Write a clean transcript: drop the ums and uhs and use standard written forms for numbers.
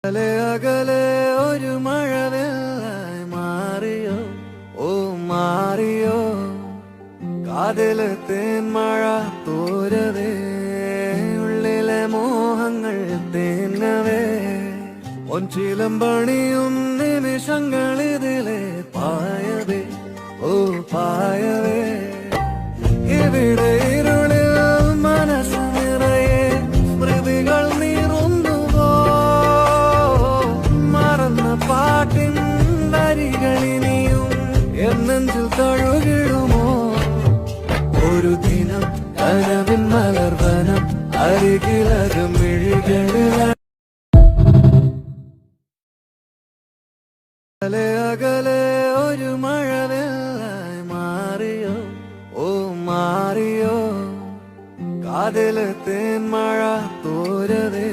അകലെ ഒരു മഴവില്ലായി മാറിയോ, ഓ മാറിയോ, കാതിലെ തേന്മഴ തോരവേ, ഉള്ളിലെ മോഹങ്ങൾ തേങ്ങവേ, ഒഞ്ചിലമ്പണിയും നിമിഷങ്ങളിതിലെ പായവേ, ഓ പായവേ. ഇവിടെ ഇരുളിൽ മനസ്സ് നിറയെ സ്മൃതികൾ നീറുന്നുവോ, മറന്ന പാട്ടിൻ വരികളിനിയും എന്നെഞ്ചിൽ തഴുകിടുമോ. ഒരു ദിനം കനവിൻ മലർവനം അരികിലകം മിഴികളിൽ അകലെ ഒരു മഴവില്ലായി മാറിയോ, ഓ മാറിയോ, കാതിലെ തേന്മഴ തോരവേ.